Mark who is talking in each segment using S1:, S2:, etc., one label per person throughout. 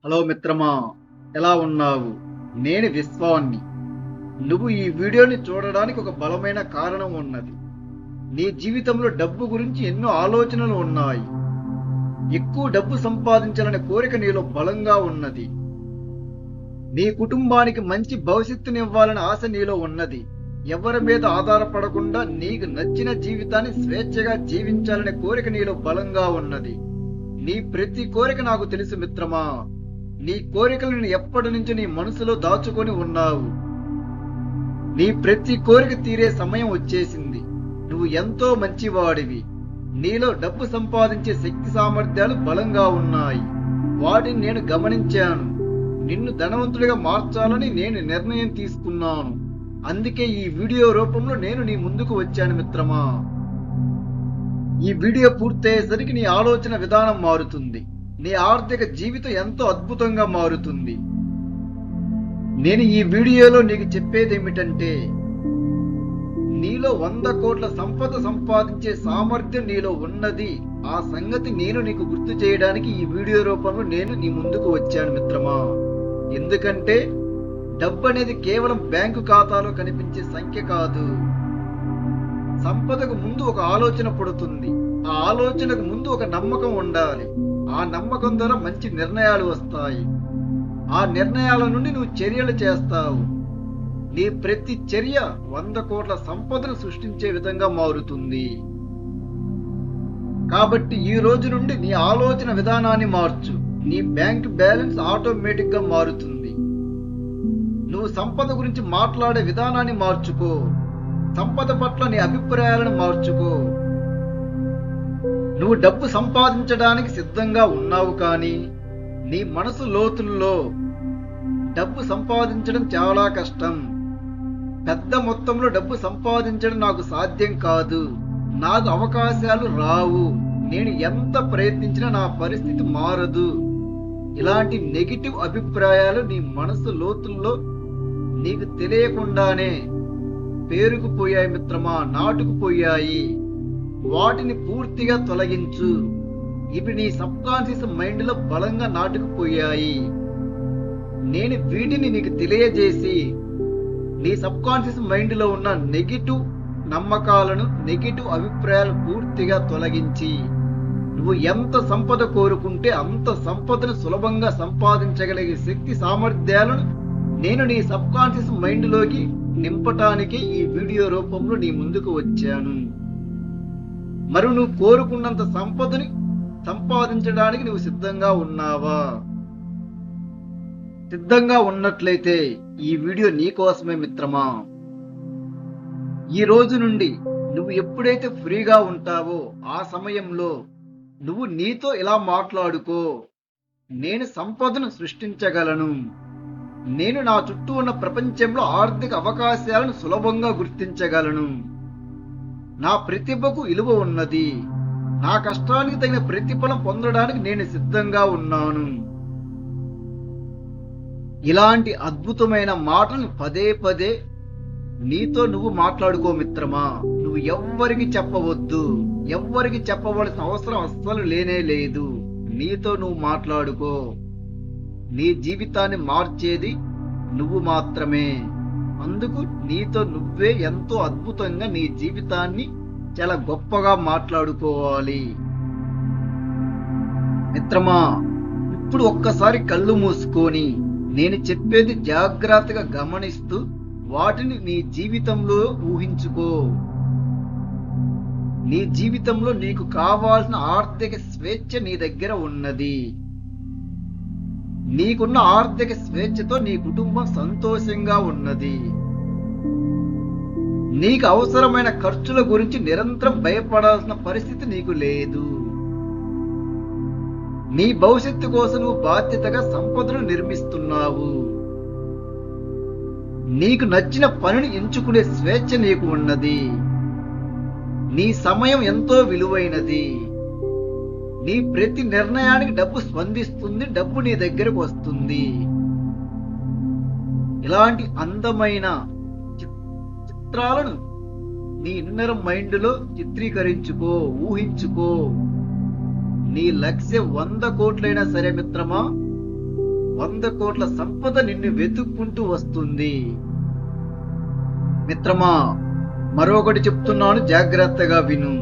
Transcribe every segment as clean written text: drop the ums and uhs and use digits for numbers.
S1: Hello మిత్రమా, ఎలా ఉన్నావు? నేను విశ్వాన్ని. నువ్వు ఈ వీడియోని చూడడానికి ఒక బలమైన కారణం ఉన్నది. నీ జీవితంలో డబ్బు గురించి ఎన్నో ఆలోచనలు ఉన్నాయి. ఎక్కువ డబ్బు సంపాదించాలనే కోరిక నీలో బలంగా ఉన్నది. నీ కుటుంబానికి మంచి భవిష్యత్తునివ్వాలనే ఆశ నీలో ఉన్నది. ఎవరి మీద ఆధారపడకుండా నీకు నచ్చిన జీవితాన్ని స్వేచ్ఛగా జీవించాలనే కోరిక నీలో బలంగా ఉన్నది. నీ ప్రతి కోరిక నాకు తెలుసు మిత్రమా. నీ కోరికలను ఎప్పటి నుంచి నీ మనసులో దాచుకొని ఉన్నావు. నీ ప్రతి కోరిక తీరే సమయం వచ్చేసింది. నువ్వు ఎంతో మంచివాడివి. నీలో డబ్బు సంపాదించే శక్తి సామర్థ్యాలు బలంగా ఉన్నాయి. వాటిని నేను గమనించాను. నిన్ను ధనవంతుడిగా మార్చాలని నేను నిర్ణయం తీసుకున్నాను. అందుకే ఈ వీడియో రూపంలో నేను నీ ముందుకు వచ్చాను మిత్రమా. ఈ వీడియో పూర్తయ్యేసరికి నీ ఆలోచన విధానం మారుతుంది. నీ ఆర్థిక జీవితం ఎంతో అద్భుతంగా మారుతుంది. నేను ఈ వీడియోలో నీకు చెప్పేది ఏమిటంటే, నీలో 100 కోట్ల సంపద సంపాదించే సామర్థ్యం నీలో ఉన్నది. ఆ సంగతి నేను నీకు గుర్తు చేయడానికి ఈ వీడియో రూపంలో నేను నీ ముందుకు వచ్చాను మిత్రమా. ఎందుకంటే డబ్బు అనేది కేవలం బ్యాంకు ఖాతాలో కనిపించే సంఖ్య కాదు. సంపదకు ముందు ఒక ఆలోచన పుడుతుంది. ఆ ఆలోచనకు ముందు ఒక నమ్మకం ఉండాలి. ఆ నమ్మకం ద్వారా మంచి నిర్ణయాలు వస్తాయి. ఆ నిర్ణయాల నుండి నువ్వు చర్యలు చేస్తావు. నీ ప్రతి చర్య 100 కోట్ల సంపదను సృష్టించే విధంగా మారుతుంది. కాబట్టి ఈ రోజు నుండి నీ ఆలోచన విధానాన్ని మార్చు. నీ బ్యాంక్ బ్యాలెన్స్ ఆటోమేటిక్ గా మారుతుంది. నువ్వు సంపద గురించి మాట్లాడే విధానాన్ని మార్చుకో. సంపద పట్ల నీ అభిప్రాయాలను మార్చుకో. నువ్వు డబ్బు సంపాదించడానికి సిద్ధంగా ఉన్నావు, కానీ నీ మనసు లోతుల్లో డబ్బు సంపాదించడం చాలా కష్టం. పెద్ద మొత్తంలో డబ్బు సంపాదించడం నాకు సాధ్యం కాదు. నాకు అవకాశాలు రావు. నేను ఎంత ప్రయత్నించినా నా పరిస్థితి మారదు. ఇలాంటి నెగిటివ్ అభిప్రాయాలు నీ మనసు లోతుల్లో నీకు తెలియకుండానే పేరుకుపోయాయి మిత్రమా, నాటుకుపోయాయి. వాటిని పూర్తిగా తొలగించు. ఇవి నీ సబ్ కాన్షియస్ మైండ్ లో బలంగా నాటుకుపోయాయి. నేను వీటిని నీకు తెలియజేసి నీ సబ్ కాన్షియస్ మైండ్ లో ఉన్న నెగిటివ్ నమ్మకాలను, నెగిటివ్ అభిప్రాయాలు పూర్తిగా తొలగించి నువ్వు ఎంత సంపద కోరుకుంటే అంత సంపదను సులభంగా సంపాదించగలిగే శక్తి సామర్థ్యాలను నేను నీ సబ్ కాన్షియస్ మైండ్ లోకి నింపటానికి ఈ వీడియో రూపంలో నీ ముందుకు వచ్చాను. మరి నువ్వు కోరుకున్నంత సంపదని సంపాదించడానికి నువ్వు సిద్ధంగా ఉన్నావా? సిద్ధంగా ఉన్నట్లయితే ఈ వీడియో నీ కోసమే మిత్రమా. ఈ రోజు నుండి నువ్వు ఎప్పుడైతే ఫ్రీగా ఉంటావో ఆ సమయంలో నువ్వు నీతో ఇలా మాట్లాడుకో. నేను సంపదను సృష్టించగలను. నేను నా చుట్టూ ఉన్న ప్రపంచంలో ఆర్థిక అవకాశాలను సులభంగా గుర్తించగలను. నా ప్రతిభకు విలువ ఉన్నది. నా కష్టానికి తగిన ప్రతిఫలం పొందడానికి నేను సిద్ధంగా ఉన్నాను. ఇలాంటి అద్భుతమైన మాటలు పదే పదే నీతో నువ్వు మాట్లాడుకో మిత్రమా. నువ్వు ఎవ్వరికి చెప్పవద్దు. ఎవ్వరికి చెప్పవలసిన అవసరం అస్సలు లేనే లేదు. నీతో నువ్వు మాట్లాడుకో. నీ జీవితాన్ని మార్చేది నువ్వు మాత్రమే. అందుకు నీతో నువ్వే ఎంతో అద్భుతంగా నీ జీవితాన్ని చాలా గొప్పగా మాట్లాడుకోవాలి మిత్రమా. ఇప్పుడు ఒక్కసారి కళ్ళు మూసుకొని నేను చెప్పేది జాగ్రత్తగా గమనిస్తూ వాటిని నీ జీవితంలో ఊహించుకో. నీ జీవితంలో నీకు కావాల్సిన ఆర్థిక స్వేచ్ఛ నీ దగ్గర ఉన్నది. నీకున్న ఆర్థిక స్వేచ్ఛతో నీ కుటుంబం సంతోషంగా ఉన్నది. నీకు అవసరమైన ఖర్చుల గురించి నిరంతరం భయపడాల్సిన పరిస్థితి నీకు లేదు. నీ భవిష్యత్తు కోసం నువ్వు బాధ్యతగా సంపదను నిర్మిస్తున్నావు. నీకు నచ్చిన పనిని ఎంచుకునే స్వేచ్ఛ నీకు ఉన్నది. నీ సమయం ఎంతో విలువైనది. నీ ప్రతి నిర్ణయానికి డబ్బు స్పందిస్తుంది. డబ్బు నీ దగ్గరకు వస్తుంది. ఇలాంటి అందమైన చిత్రాలను నీ ఇన్నర్ మైండ్ లో చిత్రీకరించుకో, ఊహించుకో. నీ లక్ష్యం 100 కోట్లైనా సరే మిత్రమా, 100 కోట్ల సంపద నిన్ను వెతుక్కుంటూ వస్తుంది. మిత్రమా, మరొకటి చెప్తున్నాను, జాగ్రత్తగా విను.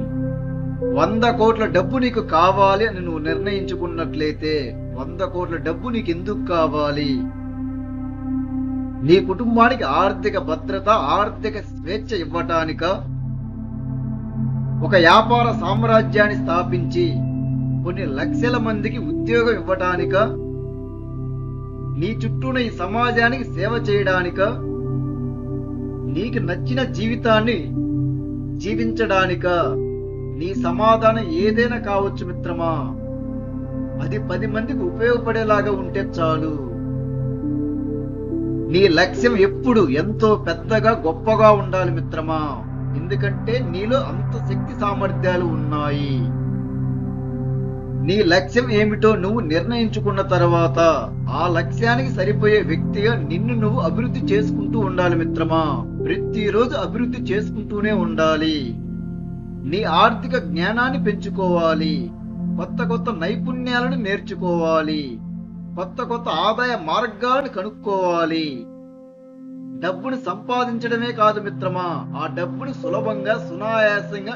S1: 100 కోట్ల డబ్బు నీకు కావాలి అని నువ్వు నిర్ణయించుకున్నట్లయితే 100 కోట్ల డబ్బు నీకు ఎందుకు కావాలి? నీ కుటుంబానికి ఆర్థిక భద్రత, ఆర్థిక స్వేచ్ఛ ఇవ్వటానిక? ఒక వ్యాపార సామ్రాజ్యాన్ని స్థాపించి కొన్ని లక్షల మందికి ఉద్యోగం ఇవ్వటానిక? నీ చుట్టూన ఈ సమాజానికి సేవ చేయడానిక? నీకు నచ్చిన జీవితాన్ని జీవించడానిక? నీ సమాధానం ఏదైనా కావచ్చు మిత్రమా. అది 10 మందికి ఉపయోగపడేలాగా ఉంటే చాలు. నీ లక్ష్యం ఎప్పుడు ఎంతో పెద్దగా, గొప్పగా ఉండాలి మిత్రమా. ఎందుకంటే నీలో అంత శక్తి సామర్థ్యాలు ఉన్నాయి. నీ లక్ష్యం ఏమిటో నువ్వు నిర్ణయించుకున్న తర్వాత ఆ లక్ష్యానికి సరిపోయే వ్యక్తిగా నిన్ను నువ్వు అభివృద్ధి చేసుకుంటూ ఉండాలి మిత్రమా. ప్రతిరోజు అభివృద్ధి చేసుకుంటూనే ఉండాలి. నీ ఆర్థిక జ్ఞానాన్ని పెంచుకోవాలి. కొత్త కొత్త నైపుణ్యాలను నేర్చుకోవాలి. కొత్త కొత్త ఆదాయ మార్గాలను కనుక్కోవాలి. డబ్బును సంపాదించడమే కాదు మిత్రమా, ఆ డబ్బును సులభంగా, సునాయాసంగా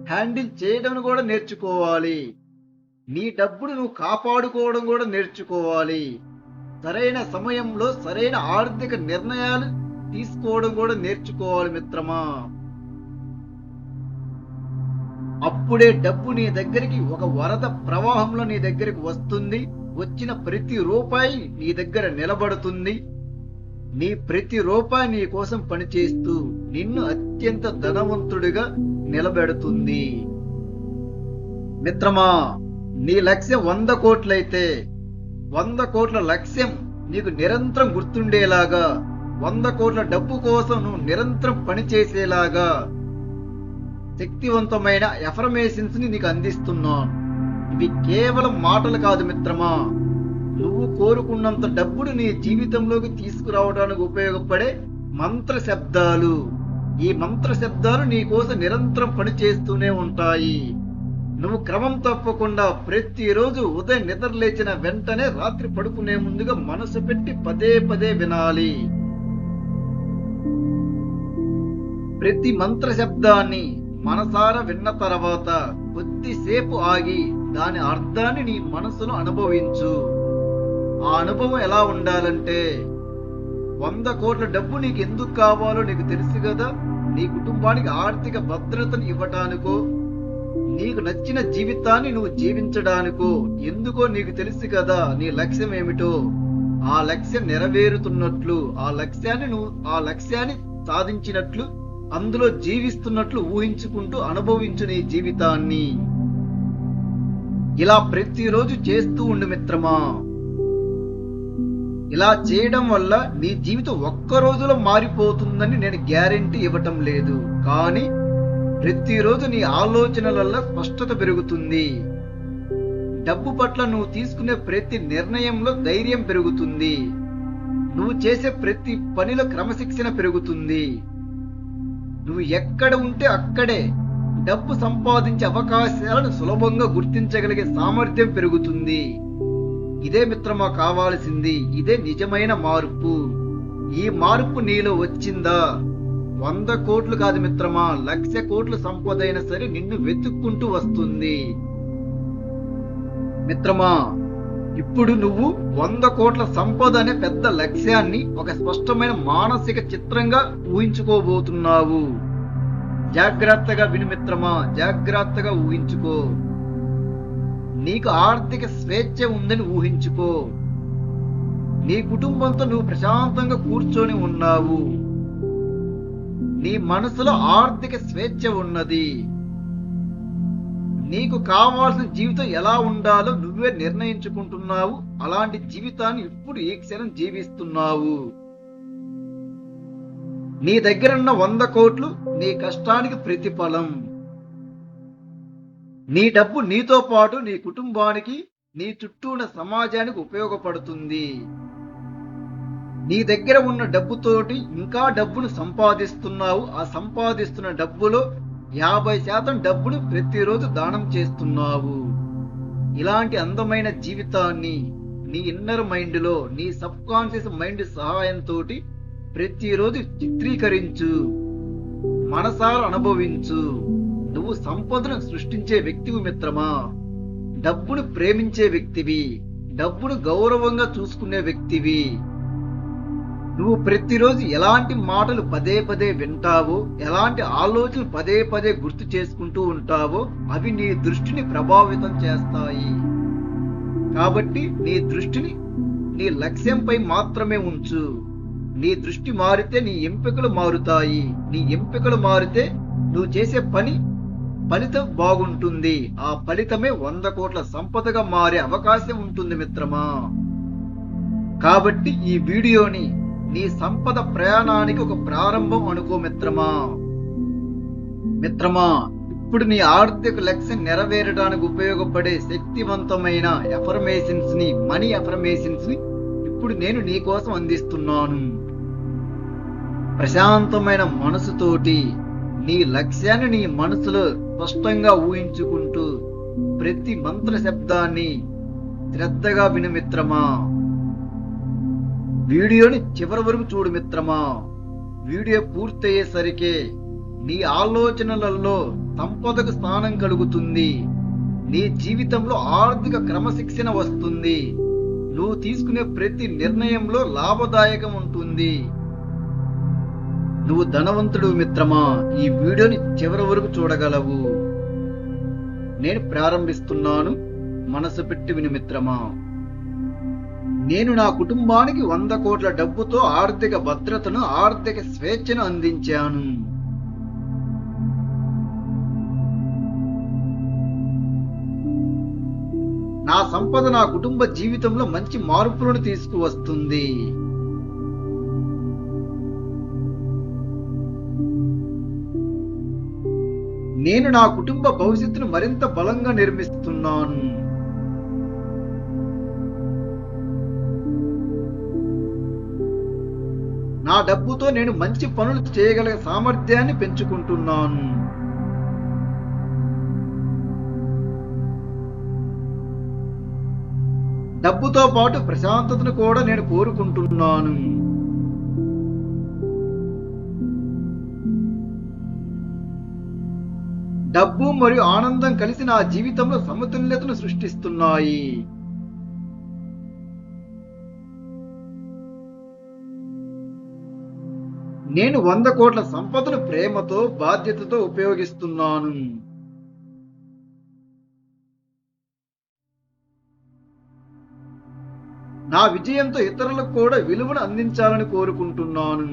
S1: హ్యాండిల్ చేయడం కూడా నేర్చుకోవాలి. నీ డబ్బును నువ్వు కాపాడుకోవడం కూడా నేర్చుకోవాలి. సరైన సమయంలో సరైన ఆర్థిక నిర్ణయాలు తీసుకోవడం కూడా నేర్చుకోవాలి మిత్రమా. అప్పుడే డబ్బు నీ దగ్గరికి ఒక వరద ప్రవాహంలో నీ దగ్గరికి వస్తుంది. వచ్చిన ప్రతి రూపాయి నీ దగ్గర నిలబడుతుంది. నీ ప్రతి రూపాయి నీ కోసం పనిచేస్తూ నిన్ను అత్యంత ధనవంతుడిగా నిలబెడుతుంది. మిత్రమా, నీ లక్ష్యం 100 కోట్లయితే 100 కోట్ల లక్ష్యం నీకు నిరంతరం గుర్తుండేలాగా, 100 కోట్ల డబ్బు కోసం నువ్వు నిరంతరం పనిచేసేలాగా శక్తివంతమైన ఎఫర్మేషన్స్ ని నీకు అందిస్తున్నాను. ఇవి కేవలం మాటలు కాదు మిత్రమా. నువ్వు కోరుకున్నంత డబ్బును నీ జీవితంలోకి తీసుకురావడానికి ఉపయోగపడే మంత్ర శబ్దాలు. ఈ మంత్ర శబ్దాలు నీ కోసం నిరంతరం పనిచేస్తూనే ఉంటాయి. నువ్వు క్రమం తప్పకుండా ప్రతిరోజు ఉదయం నిద్ర లేచిన వెంటనే రాత్రి పడుకునే ముందుగా మనసు పెట్టి పదే పదే వినాలి. ప్రతి మంత్ర శబ్దాన్ని మనసారా విన్న తర్వాత కొద్దిసేపు ఆగి దాని అర్థాన్ని నీ మనసులో అనుభవించు. ఆ అనుభవం ఎలా ఉండాలంటే, 100 కోట్ల డబ్బు నీకు ఎందుకు కావాలో నీకు తెలుసు కదా. నీ కుటుంబానికి ఆర్థిక భద్రతను ఇవ్వటానికో, నీకు నచ్చిన జీవితాన్ని నువ్వు జీవించడానికో, ఎందుకో నీకు తెలుసు కదా. నీ లక్ష్యం ఏమిటో, ఆ లక్ష్యం నెరవేరుతున్నట్లు, ఆ లక్ష్యాన్ని సాధించినట్లు, అందులో జీవిస్తున్నట్లు ఊహించుకుంటూ అనుభవించు నీ జీవితాన్ని. ఇలా ప్రతిరోజు చేస్తూ ఉండు మిత్రమా. ఇలా చేయడం వల్ల నీ జీవితం ఒక్క రోజులో మారిపోతుందని నేను గ్యారెంటీ ఇవ్వటం లేదు. కానీ ప్రతిరోజు నీ ఆలోచనలలో స్పష్టత పెరుగుతుంది. డబ్బు పట్ల నువ్వు తీసుకునే ప్రతి నిర్ణయంలో ధైర్యం పెరుగుతుంది. నువ్వు చేసే ప్రతి పనిలో క్రమశిక్షణ పెరుగుతుంది. నువ్వు ఎక్కడ ఉంటే అక్కడే డబ్బు సంపాదించే అవకాశాలను సులభంగా గుర్తించగలిగే సామర్థ్యం పెరుగుతుంది. ఇదే మిత్రమా కావాల్సింది. ఇదే నిజమైన మార్పు. ఈ మార్పు నీలో వచ్చిందా, 100 కోట్లు కాదు మిత్రమా, 1,00,000 కోట్ల సంపద అయినా సరే నిన్ను వెతుక్కుంటూ వస్తుంది. మిత్రమా, ఇప్పుడు నువ్వు 100 కోట్ల సంపద అనే పెద్ద లక్ష్యాన్ని ఒక స్పష్టమైన మానసిక చిత్రంగా ఊహించుకోబోతున్నావు. జాగ్రత్తగా విను మిత్రమా, జాగ్రత్తగా ఊహించుకో. నీకు ఆర్థిక స్వేచ్ఛ ఉందని ఊహించుకో. నీ కుటుంబంతో నువ్వు ప్రశాంతంగా కూర్చొని ఉన్నావు. నీ మనసులో ఆర్థిక స్వేచ్ఛ ఉన్నది. నీకు కావాల్సిన జీవితం ఎలా ఉండాలో నువ్వే నిర్ణయించుకుంటున్నావు. అలాంటి జీవితాన్ని ఇప్పుడు ఈ క్షణం జీవిస్తున్నావు. నీ దగ్గరున్న 100 కోట్లు నీ కష్టానికి ప్రతిఫలం. నీ డబ్బు నీతో పాటు నీ కుటుంబానికి, నీ చుట్టూ ఉన్న సమాజానికి ఉపయోగపడుతుంది. నీ దగ్గర ఉన్న డబ్బుతోటి ఇంకా డబ్బును సంపాదిస్తున్నావు. ఆ సంపాదిస్తున్న డబ్బులో 50% డబ్బును ప్రతిరోజు దానం చేస్తున్నావు. ఇలాంటి అందమైన జీవితాన్ని నీ ఇన్నర్ మైండ్లో నీ సబ్ కాన్షియస్ మైండ్ సహాయంతో ప్రతిరోజు చిత్రీకరించు, మనసారా అనుభవించు. నువ్వు సంపదను సృష్టించే వ్యక్తివి మిత్రమా. డబ్బును ప్రేమించే వ్యక్తివి, డబ్బును గౌరవంగా చూసుకునే వ్యక్తివి. నువ్వు ప్రతిరోజు ఎలాంటి మాటలు పదే పదే వింటావో, ఎలాంటి ఆలోచనలు పదే పదే గుర్తు చేసుకుంటూ ఉంటావో అవి నీ దృష్టిని ప్రభావితం చేస్తాయి. కాబట్టి నీ దృష్టిని నీ లక్ష్యంపై మాత్రమే ఉంచు. నీ దృష్టి మారితే నీ ఎంపికలు మారుతాయి. నీ ఎంపికలు మారితే నువ్వు చేసే ఫలితం బాగుంటుంది. ఆ ఫలితమే 100 కోట్ల సంపదగా మారే అవకాశం ఉంటుంది మిత్రమా. కాబట్టి ఈ వీడియోని నీ సంపద ప్రయాణానికి ఒక ప్రారంభం అనుకో మిత్రమా. ఇప్పుడు నీ ఆర్థిక లక్ష్యం నెరవేరడానికి ఉపయోగపడే శక్తివంతమైన ఎఫర్మేషన్స్ ని, మనీ ఎఫర్మేషన్స్ ని ఇప్పుడు నేను నీ కోసం అందిస్తున్నాను. ప్రశాంతమైన మనసుతోటి నీ లక్ష్యాన్ని నీ మనసులో స్పష్టంగా ఊహించుకుంటూ ప్రతి మంత్ర శబ్దాన్ని శ్రద్ధగా విను మిత్రమా. వీడియోని చివరి వరకు చూడు మిత్రమా. వీడియో పూర్తయ్యేసరికి నీ ఆలోచనలలో సంపదకు స్థానం కలుగుతుంది. నీ జీవితంలో ఆర్థిక క్రమశిక్షణ వస్తుంది. నువ్వు తీసుకునే ప్రతి నిర్ణయంలో లాభదాయకం ఉంటుంది. నువ్వు ధనవంతుడు మిత్రమా. ఈ వీడియోని చివరి వరకు చూడగలవు. నేను ప్రారంభిస్తున్నాను. మనసు పెట్టి విను మిత్రమా. నేను నా కుటుంబానికి 100 కోట్ల డబ్బుతో ఆర్థిక భద్రతను, ఆర్థిక స్వేచ్ఛను అందించాను. నా సంపద నా కుటుంబ జీవితంలో మంచి మార్పులను తీసుకువస్తుంది. నేను నా కుటుంబ భవిష్యత్తును మరింత బలంగా నిర్మిస్తున్నాను. నా డబ్బుతో నేను మంచి పనులు చేయగల సామర్థ్యాన్ని పెంచుకుంటున్నాను. డబ్బుతో పాటు ప్రశాంతతను కూడా నేను కోరుకుంటున్నాను. డబ్బు మరియు ఆనందం కలిసి నా జీవితంలో సమతుల్యతను సృష్టిస్తున్నాయి. నేను 100 కోట్ల సంపదను ప్రేమతో, బాధ్యతతో ఉపయోగిస్తున్నాను. నా విజయంతో ఇతరులకు కూడా విలువను అందించాలని కోరుకుంటున్నాను.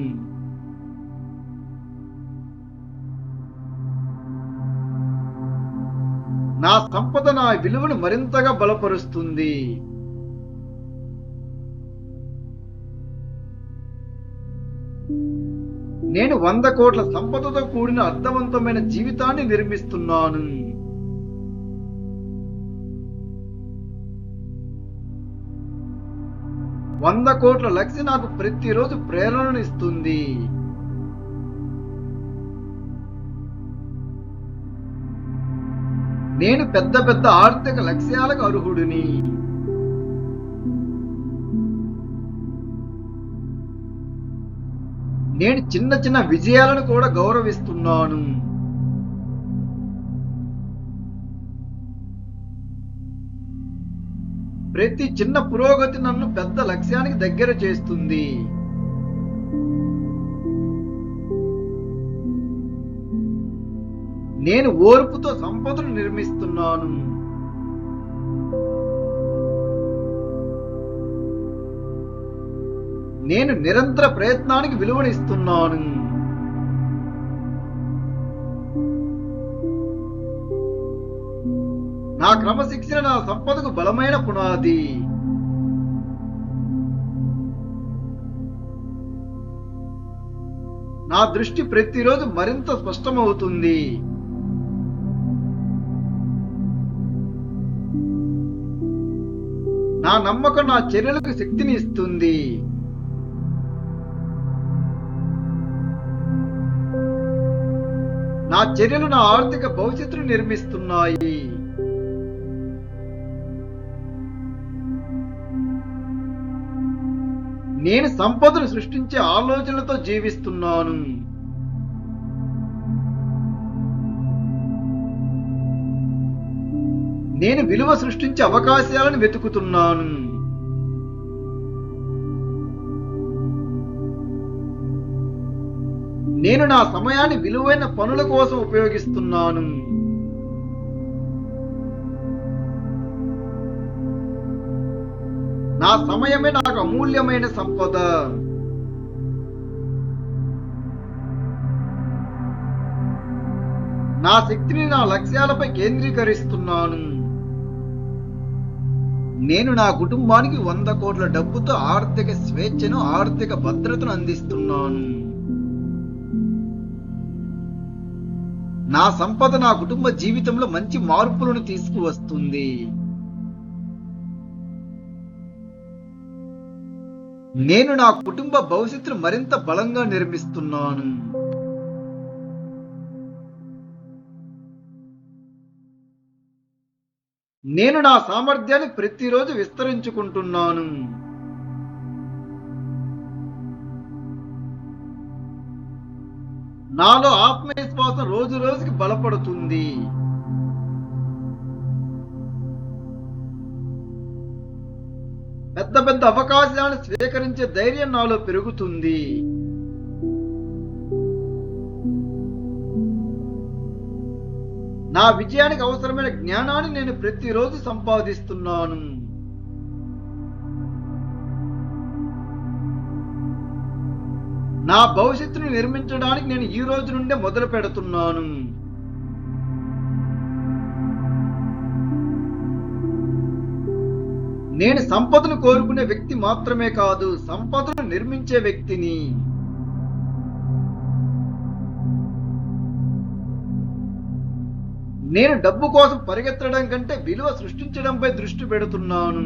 S1: నా సంపద నా విలువను మరింతగా బలపరుస్తుంది. నేను 100 కోట్ల సంపదతో కూడిన అర్థవంతమైన జీవితాన్ని నిర్మిస్తున్నాను. వంద కోట్ల లక్ష్యం నాకు ప్రతిరోజు ప్రేరణను ఇస్తుంది. నేను పెద్ద పెద్ద ఆర్థిక లక్ష్యాలకు అర్హుడిని. నేను చిన్న చిన్న విజయాలను కూడా గౌరవిస్తున్నాను. ప్రతి చిన్న పురోగతి నన్ను పెద్ద లక్ష్యానికి దగ్గర చేస్తుంది. నేను ఓర్పుతో సంపదను నిర్మిస్తున్నాను. నేను నిరంతర ప్రయత్నానికి విలువనిస్తున్నాను. నా క్రమశిక్షణ నా సంపదకు బలమైన పునాది. నా దృష్టి ప్రతిరోజు మరింత స్పష్టమవుతుంది. నా నమ్మకం నా చర్యలకు శక్తిని ఇస్తుంది. నా చర్యలు నా ఆర్థిక భవిష్యత్తును నిర్మిస్తున్నాయి. నేను సంపదను సృష్టించే ఆలోచనలతో జీవిస్తున్నాను. నేను విలువ సృష్టించే అవకాశాలను వెతుకుతున్నాను. నేను నా సమయాన్ని విలువైన పనుల కోసం ఉపయోగిస్తున్నాను. నా సమయమే నాకు అమూల్యమైన సంపద. నా శక్తిని నా లక్ష్యాలపై కేంద్రీకరిస్తున్నాను. నేను నా కుటుంబానికి 100 కోట్ల డబ్బుతో ఆర్థిక స్వేచ్ఛను, ఆర్థిక భద్రతను అందిస్తున్నాను. నా సంపద నా కుటుంబ జీవితంలో మంచి మార్పులను తీసుకువస్తుంది. నేను నా కుటుంబ భవిష్యత్తును మరింత బలంగా నిర్మిస్తున్నాను. నేను నా సామర్థ్యాన్ని ప్రతిరోజు విస్తరించుకుంటున్నాను. నాలో ఆత్మవిశ్వాసం రోజు రోజుకి బలపడుతుంది. పెద్ద పెద్ద అవకాశాలను స్వీకరించే ధైర్యం నాలో పెరుగుతుంది. నా విజయానికి అవసరమైన జ్ఞానాన్ని నేను ప్రతిరోజు సంపాదిస్తున్నాను. నా భవిష్యత్తును నిర్మించడానికి నేను ఈ రోజు నుండే మొదలు పెడుతున్నాను. నేను సంపదను కోరుకునే వ్యక్తి మాత్రమే కాదు, సంపదను నిర్మించే వ్యక్తిని. నేను డబ్బు కోసం పరిగెత్తడం కంటే విలువ సృష్టించడంపై దృష్టి పెడుతున్నాను.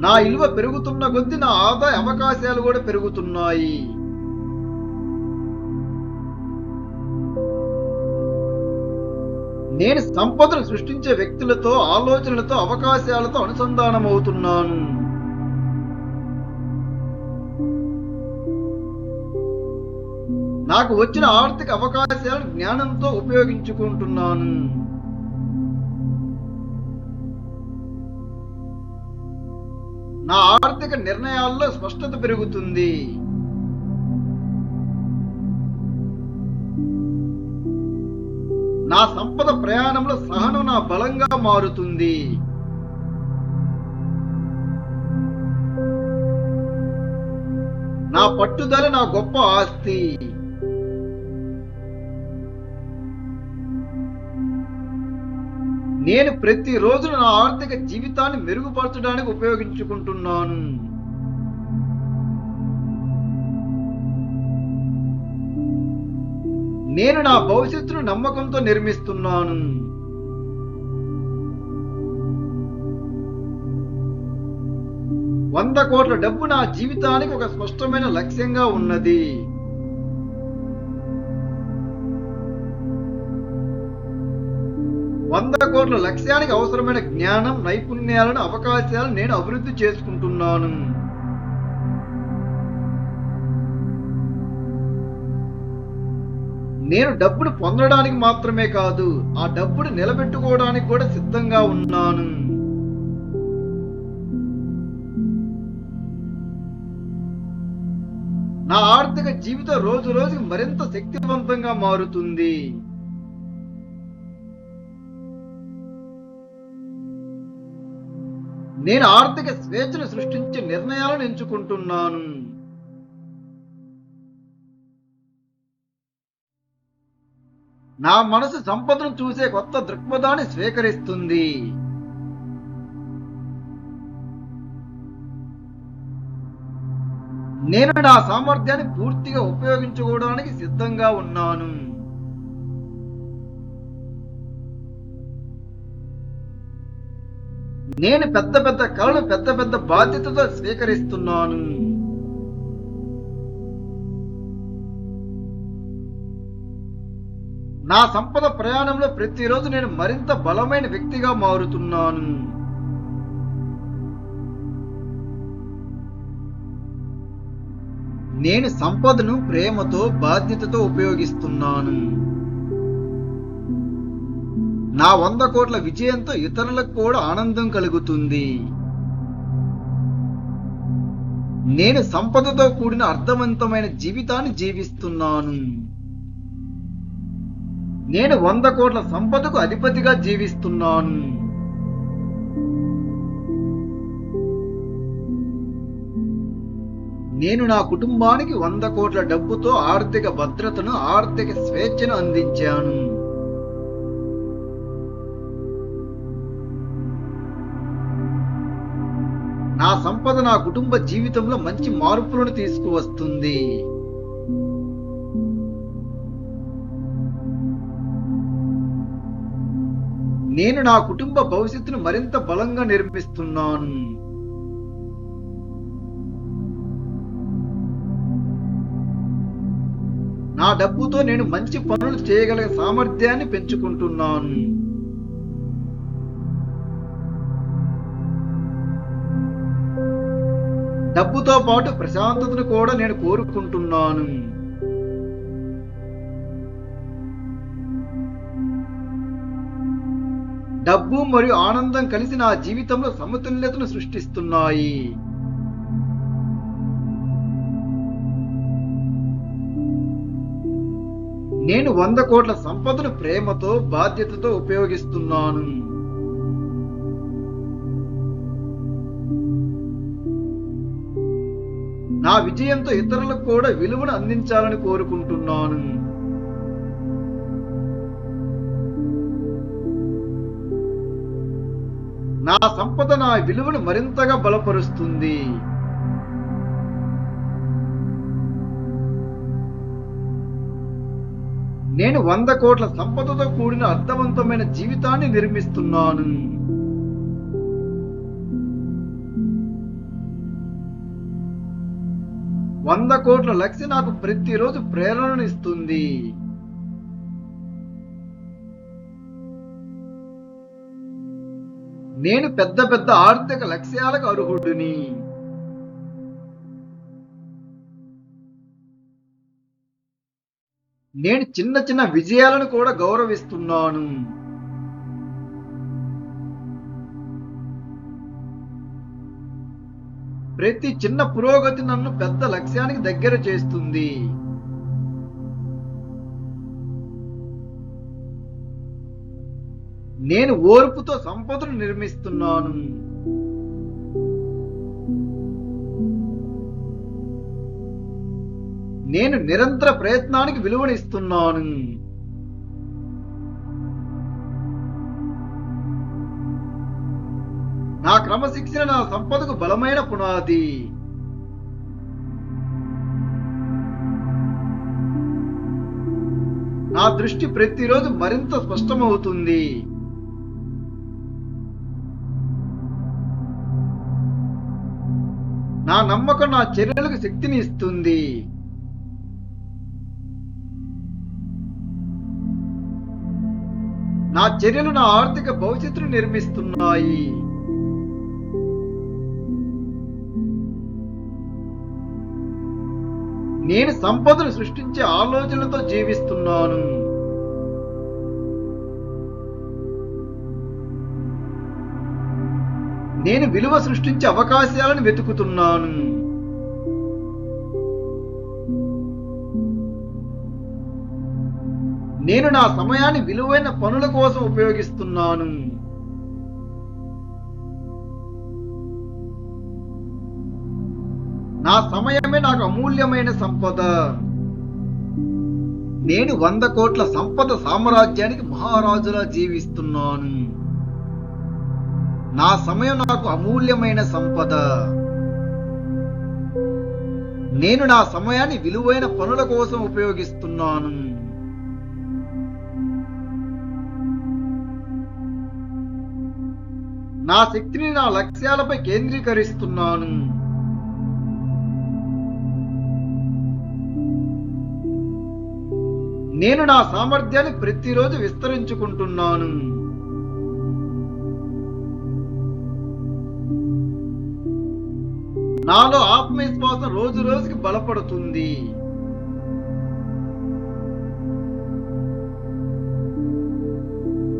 S1: నా విలువ పెరుగుతున్న కొద్దీ నా ఆదాయ అవకాశాలు కూడా పెరుగుతున్నాయి. నేను సంపదను సృష్టించే వ్యక్తులతో, ఆలోచనలతో, అవకాశాలతో అనుసంధానమవుతున్నాను. నాకు వచ్చిన ఆర్థిక అవకాశాలను జ్ఞానంతో ఉపయోగించుకుంటున్నాను. నా ఆర్థిక నిర్ణయాల్లో స్పష్టత పెరుగుతుంది. నా సంపద ప్రయాణంలో సహనం నా బలంగా మారుతుంది. నా పట్టుదల నా గొప్ప ఆస్తి. నేను ప్రతిరోజు నా ఆర్థిక జీవితాన్ని మెరుగుపరచడానికి ఉపయోగించుకుంటున్నాను. నేను నా భవిష్యత్తును నమ్మకంతో నిర్మిస్తున్నాను. $100 కోట్ల డబ్బు నా జీవితానికి ఒక స్పష్టమైన లక్ష్యంగా ఉన్నది. $100 కోట్ల లక్ష్యానికి అవసరమైన జ్ఞానం, నైపుణ్యాలను, అవకాశాలను నేను అభివృద్ధి చేసుకుంటున్నాను. నేను డబ్బును పొందడానికి మాత్రమే కాదు, ఆ డబ్బును నిలబెట్టుకోవడానికి కూడా సిద్ధంగా ఉన్నాను. నా ఆర్థిక జీవితం రోజు రోజుకి మరింత శక్తివంతంగా మారుతుంది. నేను ఆర్థిక స్వేచ్ఛను సృష్టించే నిర్ణయాలను ఎంచుకుంటున్నాను. నా మనసు సంపదను చూసే కొత్త దృక్పథాన్ని స్వీకరిస్తుంది. నేను నా సామర్థ్యాన్ని పూర్తిగా ఉపయోగించుకోవడానికి సిద్ధంగా ఉన్నాను. నేను పెద్ద పెద్ద కళలు, పెద్ద పెద్ద బాధ్యతతో స్వీకరిస్తున్నాను. నా సంపద ప్రయాణంలో ప్రతిరోజు నేను మరింత బలమైన వ్యక్తిగా మారుతున్నాను. నేను సంపదను ప్రేమతో, బాధ్యతతో ఉపయోగిస్తున్నాను. నా 100 కోట్ల విజయంతో ఇతరులకు కూడా ఆనందం కలుగుతుంది. నేను సంపదతో కూడిన అర్థవంతమైన జీవితాన్ని జీవిస్తున్నాను. నేను 100 కోట్ల సంపదకు అధిపతిగా జీవిస్తున్నాను. నేను నా కుటుంబానికి 100 కోట్ల డబ్బుతో ఆర్థిక భద్రతను, ఆర్థిక స్వేచ్ఛను అందించాను. నా సంపద నా కుటుంబ జీవితంలో మంచి మార్పులను తీసుకువస్తుంది. నేను నా కుటుంబ భవిష్యత్తును మరింత బలంగా నిర్మిస్తున్నాను. నా డబ్బుతో నేను మంచి పనులు చేయగల సామర్థ్యాన్ని పెంచుకుంటున్నాను. డబ్బుతో పాటు ప్రశాంతతను కూడా నేను కోరుకుంటున్నాను. డబ్బు మరియు ఆనందం కలిసి నా జీవితంలో సమతుల్యతను సృష్టిస్తున్నాయి. నేను 100 కోట్ల సంపదను ప్రేమతో, బాధ్యతతో ఉపయోగిస్తున్నాను. నా విజయంతో ఇతరులకు కూడా విలువను అందించాలని కోరుకుంటున్నాను. నా సంపద నా విలువను మరింతగా బలపరుస్తుంది. నేను 100 కోట్ల సంపదతో కూడిన అర్థవంతమైన జీవితాన్ని నిర్మిస్తున్నాను. వంద కోట్ల లక్ష్యం నాకు ప్రతిరోజు ప్రేరణను ఇస్తుంది. నేను పెద్ద పెద్ద ఆర్థిక లక్ష్యాలకు అర్హుడిని. నేను చిన్న చిన్న విజయాలను కూడా గౌరవిస్తున్నాను. ప్రతి చిన్న పురోగతి నన్ను పెద్ద లక్ష్యానికి దగ్గర చేస్తుంది. నేను ఓర్పుతో సంపదను నిర్మిస్తున్నాను. నేను నిరంతర ప్రయత్నానికి విలువనిస్తున్నాను. నా క్రమశిక్షణ నా సంపదకు బలమైన పునాది. నా దృష్టి ప్రతిరోజు మరింత స్పష్టమవుతుంది. నా నమ్మకం నా చర్యలకు శక్తిని ఇస్తుంది. నా చర్యలు నా ఆర్థిక భవిష్యత్తును నిర్మిస్తున్నాయి. నేను సంపదను సృష్టించే ఆలోచనలతో జీవిస్తున్నాను. నేను విలువ సృష్టించే అవకాశాలను వెతుకుతున్నాను. నేను నా సమయాన్ని విలువైన పనుల కోసం ఉపయోగిస్తున్నాను. నా సమయమే నాకు అమూల్యమైన సంపద. నేను 100 కోట్ల సంపద సామ్రాజ్యానికి మహారాజులా జీవిస్తున్నాను. నా సమయం నాకు అమూల్యమైన సంపద. నేను నా సమయాన్ని విలువైన పనుల కోసం ఉపయోగిస్తున్నాను. నా శక్తిని నా లక్ష్యాలపై కేంద్రీకరిస్తున్నాను. నేను నా సామర్థ్యాన్ని ప్రతిరోజు విస్తరించుకుంటున్నాను. నాలో ఆత్మవిశ్వాసం రోజు రోజుకి బలపడుతుంది.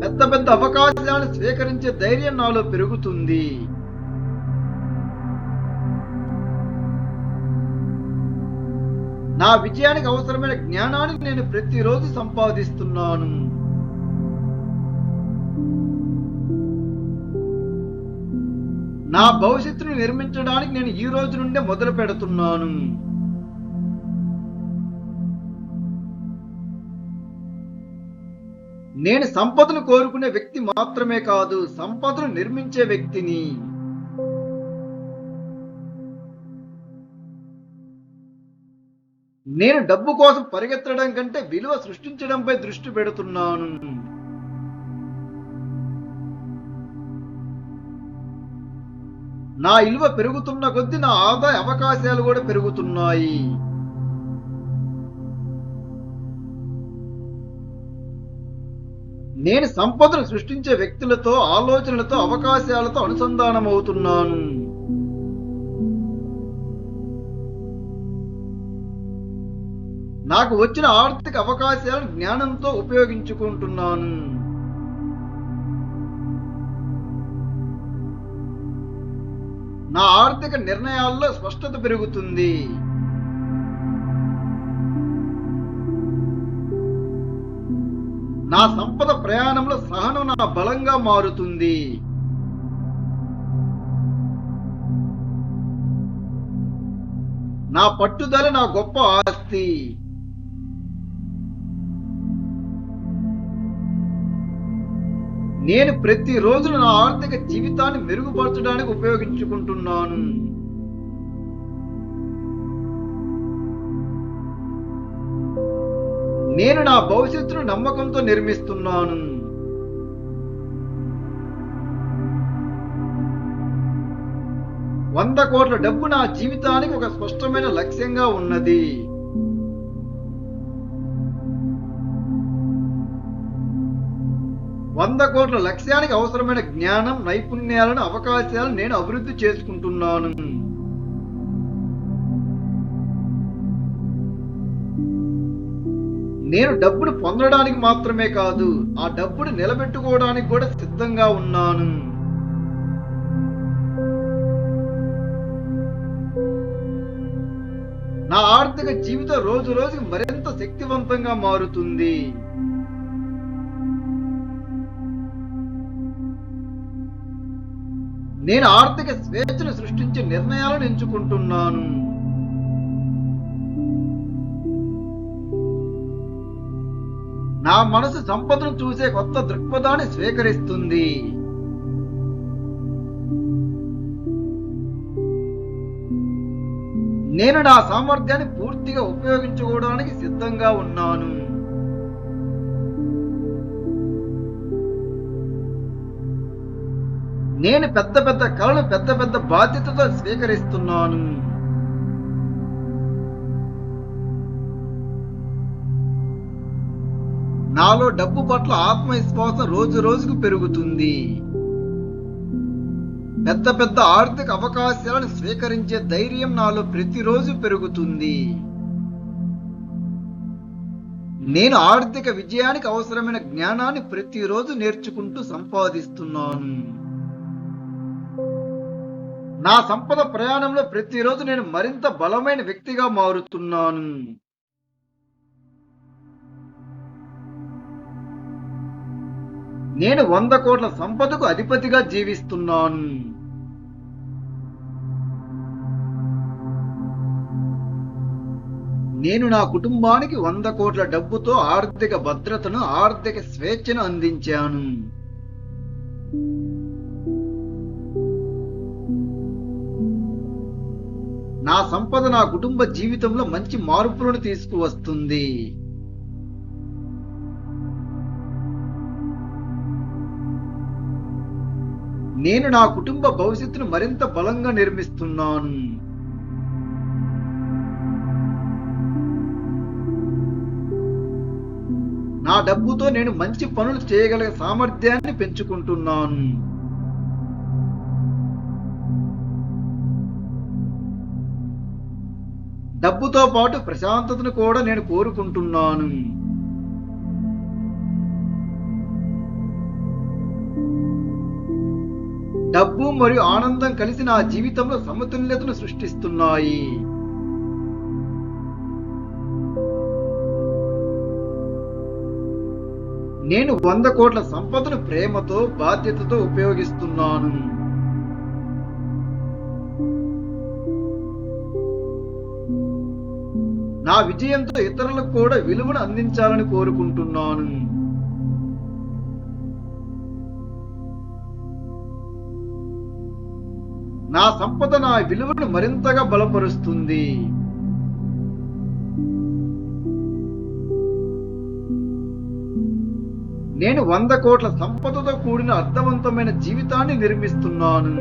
S1: పెద్ద పెద్ద అవకాశాలను స్వీకరించే ధైర్యం నాలో పెరుగుతుంది. నా విజయానికి అవసరమైన జ్ఞానాన్ని నేను ప్రతిరోజు సంపాదిస్తున్నాను. నా భవిష్యత్తును నిర్మించడానికి నేను ఈ రోజు నుండే మొదలు పెడుతున్నాను. నేను సంపదను కోరుకునే వ్యక్తి మాత్రమే కాదు, సంపదను నిర్మించే వ్యక్తిని. నేను డబ్బు కోసం పరిగెత్తడం కంటే విలువ సృష్టించడంపై దృష్టి పెడుతున్నాను. నా విలువ పెరుగుతున్న కొద్దీ నా ఆదాయ అవకాశాలు కూడా పెరుగుతున్నాయి. నేను సంపదను సృష్టించే వ్యక్తులతో, ఆలోచనలతో, అవకాశాలతో అనుసంధానమవుతున్నాను. నాకు వచ్చిన ఆర్థిక అవకాశాలను జ్ఞానంతో ఉపయోగించుకుంటున్నాను. నా ఆర్థిక నిర్ణయాల్లో స్పష్టత పెరుగుతుంది. నా సంపద ప్రయాణంలో సహనం నా బలంగా మారుతుంది. నా పట్టుదల నా గొప్ప ఆస్తి. నేను ప్రతిరోజు నా ఆర్థిక జీవితాన్ని మెరుగుపరచడానికి ఉపయోగించుకుంటున్నాను. నేను నా భవిష్యత్తును నమ్మకంతో నిర్మిస్తున్నాను. $100 కోట్ల డబ్బు నా జీవితానికి ఒక స్పష్టమైన లక్ష్యంగా ఉన్నది. $100 కోట్ల లక్ష్యానికి అవసరమైన జ్ఞానం, నైపుణ్యాలను, అవకాశాలను నేను అభివృద్ధి చేసుకుంటున్నాను. నేను డబ్బును పొందడానికి మాత్రమే కాదు, ఆ డబ్బును నిలబెట్టుకోవడానికి కూడా సిద్ధంగా ఉన్నాను. నా ఆర్థిక జీవితం రోజు రోజుకి మరింత శక్తివంతంగా మారుతుంది. నేను ఆర్థిక స్వేచ్ఛను సృష్టించే నిర్ణయాలను ఎంచుకుంటున్నాను. నా మనసు సంపదను చూసే కొత్త దృక్పథాన్ని స్వీకరిస్తుంది. నేను నా సామర్థ్యాన్ని పూర్తిగా ఉపయోగించుకోవడానికి సిద్ధంగా ఉన్నాను. నేను పెద్ద పెద్ద కళలు, పెద్ద పెద్ద బాధ్యతతో స్వీకరిస్తున్నాను. నాలో డబ్బు పట్ల ఆత్మవిశ్వాసం రోజు రోజుకు పెరుగుతుంది. పెద్ద పెద్ద ఆర్థిక అవకాశాలను స్వీకరించే ధైర్యం నాలో ప్రతిరోజు పెరుగుతుంది. నేను ఆర్థిక విజయానికి అవసరమైన జ్ఞానాన్ని ప్రతిరోజు నేర్చుకుంటూ సంపాదిస్తున్నాను. నా సంపద ప్రయాణంలో ప్రతిరోజు నేను మరింత బలమైన వ్యక్తిగా మారుతున్నాను. నేను 100 కోట్ల సంపదకు అధిపతిగా జీవిస్తున్నాను. నేను నా కుటుంబానికి 100 కోట్ల డబ్బుతో ఆర్థిక భద్రతను, ఆర్థిక స్వేచ్ఛను అందించాను. నా సంపద నా కుటుంబ జీవితంలో మంచి మార్పులను తీసుకువస్తుంది. నేను నా కుటుంబ భవిష్యత్తును మరింత బలంగా నిర్మిస్తున్నాను. డబ్బుతో నేను మంచి పనులు చేయగల సామర్థ్యాన్ని పెంచుకుంటున్నాను. డబ్బుతో పాటు ప్రశాంతతను కూడా నేను కోరుకుంటున్నాను. డబ్బు మరియు ఆనందం కలిసి నా జీవితంలో సమతుల్యతను సృష్టిస్తున్నాయి. నేను 100 కోట్ల సంపదను ప్రేమతో, బాధ్యతతో ఉపయోగిస్తున్నాను. నా విజయంతో ఇతరులకు కూడా విలువను అందించాలని కోరుకుంటున్నాను. నా సంపద నా విలువను మరింతగా బలపరుస్తుంది. నేను 100 కోట్ల సంపదతో కూడిన అర్థవంతమైన జీవితాన్ని నిర్మిస్తున్నాను.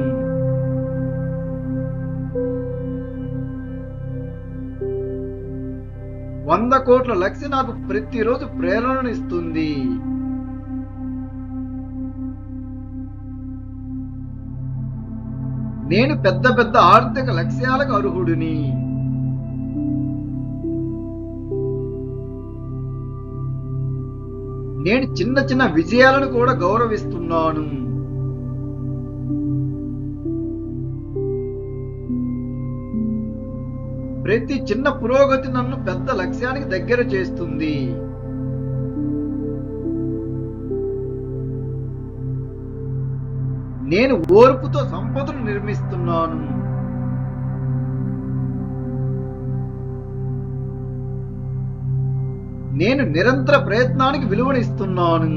S1: వంద కోట్ల లక్ష్యం నాకు ప్రతిరోజు ప్రేరణను ఇస్తుంది. నేను పెద్ద పెద్ద ఆర్థిక లక్ష్యాలకు అర్హుడిని. నేను చిన్న చిన్న విజయాలను కూడా గౌరవిస్తున్నాను. ప్రతి చిన్న పురోగతి నన్ను పెద్ద లక్ష్యానికి దగ్గర చేస్తుంది. నేను ఓర్పుతో సంపదను నిర్మిస్తున్నాను. నేను నిరంతర ప్రయత్నానికి విలువనిస్తున్నాను.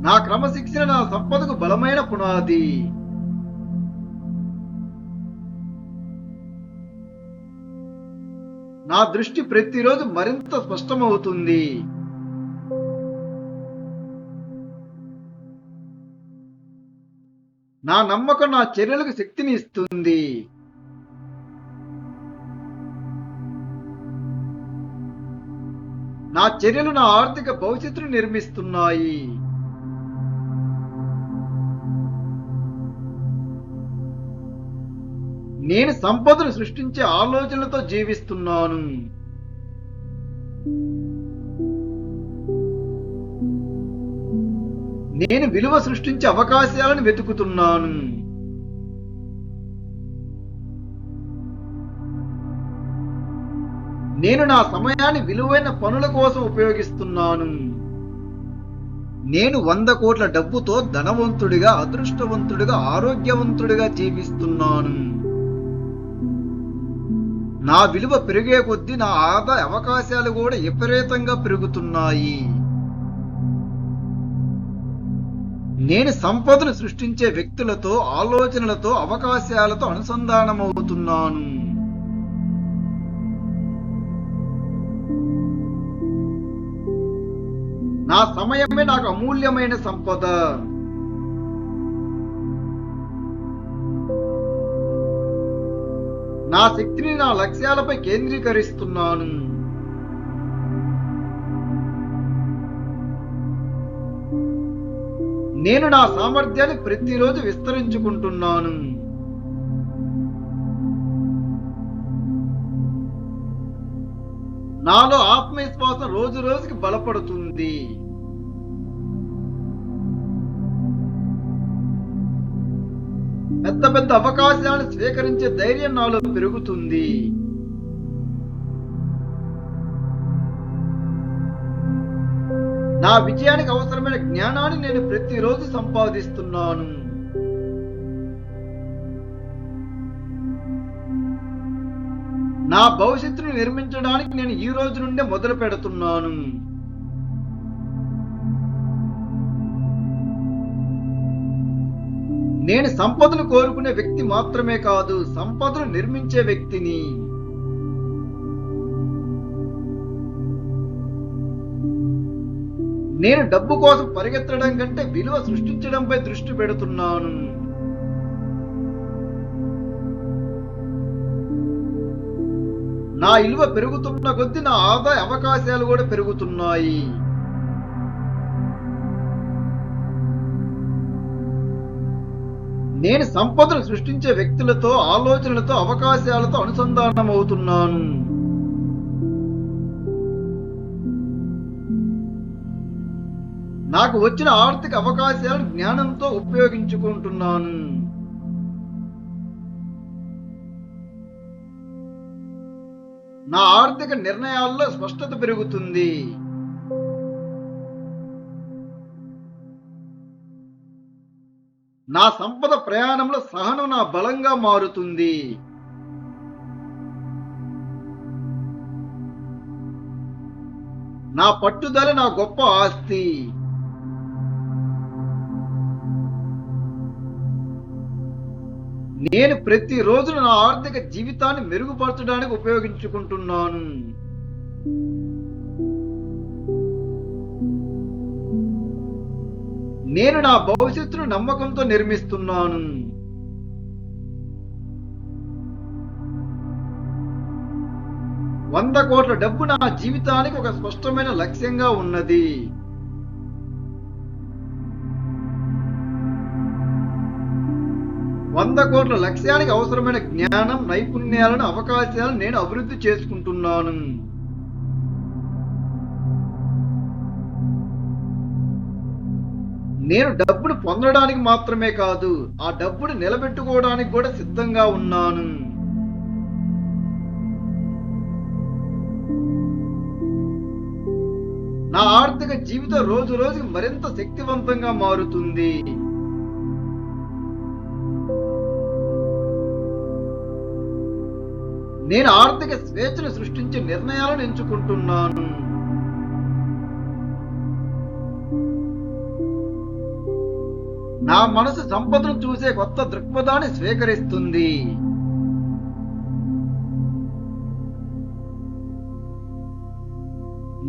S1: నా క్రమశిక్షణ నా సంపదకు బలమైన పునాది. నా దృష్టి ప్రతిరోజు మరింత స్పష్టమవుతుంది. నా నమ్మకం నా చర్యలకు శక్తిని ఇస్తుంది. నా చర్యలు నా ఆర్థిక భవిష్యత్తును నిర్మిస్తున్నాయి. నేను సంపదను సృష్టించే ఆలోచనలతో జీవిస్తున్నాను. నేను విలువ సృష్టించే అవకాశాలను వెతుకుతున్నాను. నేను నా సమయాన్ని విలువైన పనుల కోసం ఉపయోగిస్తున్నాను. నేను 100 కోట్ల డబ్బుతో ధనవంతుడిగా, అదృష్టవంతుడిగా, ఆరోగ్యవంతుడిగా జీవిస్తున్నాను. నా విలువ పెరిగే కొద్దీ నా ఆదాయ అవకాశాలు కూడా విపరీతంగా పెరుగుతున్నాయి. నేను సంపదను సృష్టించే వ్యక్తులతో, ఆలోచనలతో, అవకాశాలతో అనుసంధానమవుతున్నాను. నా సమయమే నాకు అమూల్యమైన సంపద. నా శక్తిని నా లక్ష్యాలపై కేంద్రీకరిస్తున్నాను. నేను నా సామర్థ్యాన్ని ప్రతిరోజు విస్తరించుకుంటున్నాను. నాలో ఆత్మవిశ్వాసం రోజు రోజుకి బలపడుతుంది. పెద్ద పెద్ద అవకాశాలను స్వీకరించే ధైర్యం నాలో పెరుగుతుంది. నా విజయానికి అవసరమైన జ్ఞానాన్ని నేను ప్రతిరోజు సంపాదిస్తున్నాను. నా భవిష్యత్తును నిర్మించడానికి నేను ఈ రోజు నుండే మొదలు పెడుతున్నాను. నేను సంపదను కోరుకునే వ్యక్తి మాత్రమే కాదు, సంపదను నిర్మించే వ్యక్తిని. నేను డబ్బు కోసం పరిగెత్తడం కంటే విలువ సృష్టించడంపై దృష్టి పెడుతున్నాను. నా విలువ పెరుగుతున్న కొద్దీ నా ఆదాయ అవకాశాలు కూడా పెరుగుతున్నాయి. నేను సంపదను సృష్టించే వ్యక్తులతో, ఆలోచనలతో, అవకాశాలతో అనుసంధానమవుతున్నాను. నాకు వచ్చిన ఆర్థిక అవకాశాలను జ్ఞానంతో ఉపయోగించుకుంటున్నాను. నా ఆర్థిక నిర్ణయాల్లో స్పష్టత పెరుగుతుంది. నా సంపద ప్రయాణంలో సహనం నా బలంగా మారుతుంది. నా పట్టుదల నా గొప్ప ఆస్తి. నేను ప్రతిరోజు నా ఆర్థిక జీవితాన్ని మెరుగుపరచడానికి ఉపయోగించుకుంటున్నాను. నేను నా భవిష్యత్తును నమ్మకంతో నిర్మిస్తున్నాను. ₹100 కోట్ల డబ్బు నా జీవితానికి ఒక స్పష్టమైన లక్ష్యంగా ఉన్నది. ₹100 కోట్ల లక్ష్యానికి అవసరమైన జ్ఞానం, నైపుణ్యాలను, అవకాశాలను నేను అభివృద్ధి చేసుకుంటున్నాను. నేను డబ్బును పొందడానికి మాత్రమే కాదు, ఆ డబ్బును నిలబెట్టుకోవడానికి కూడా సిద్ధంగా ఉన్నాను. నా ఆర్థిక జీవితం రోజు రోజుకి మరింత శక్తివంతంగా మారుతుంది. నేను ఆర్థిక స్వేచ్ఛను సృష్టించే నిర్ణయాలను ఎంచుకుంటున్నాను. నా మనసు సంపదను చూసే కొత్త దృక్పథాన్ని స్వీకరిస్తుంది.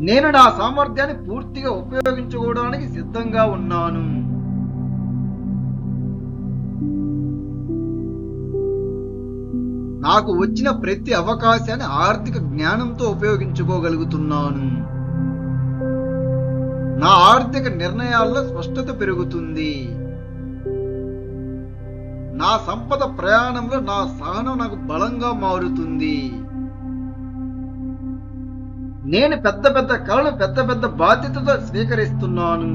S1: నేను నా సామర్థ్యాన్ని పూర్తిగా ఉపయోగించుకోవడానికి సిద్ధంగా ఉన్నాను. నాకు వచ్చిన ప్రతి అవకాశాన్ని ఆర్థిక జ్ఞానంతో ఉపయోగించుకోగలుగుతున్నాను. నా ఆర్థిక నిర్ణయాల్లో స్పష్టత పెరుగుతుంది. నా సంపద ప్రయాణంలో నా సహనం నాకు బలంగా మారుతుంది. నేను పెద్ద పెద్ద కళలు, పెద్ద పెద్ద బాధ్యతతో స్వీకరిస్తున్నాను.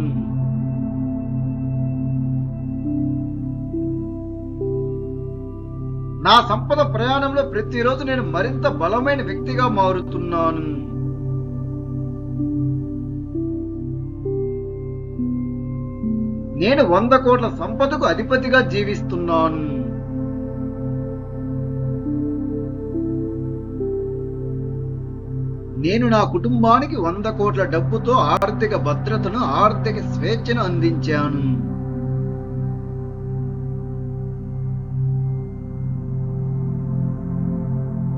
S1: నా సంపద ప్రయాణంలో ప్రతిరోజు నేను మరింత బలమైన వ్యక్తిగా మారుతున్నాను. నేను 100 కోట్ల సంపదకు అధిపతిగా జీవిస్తున్నాను. నేను నా కుటుంబానికి 100 కోట్ల డబ్బుతో ఆర్థిక భద్రతను, ఆర్థిక స్వేచ్ఛను అందించాను.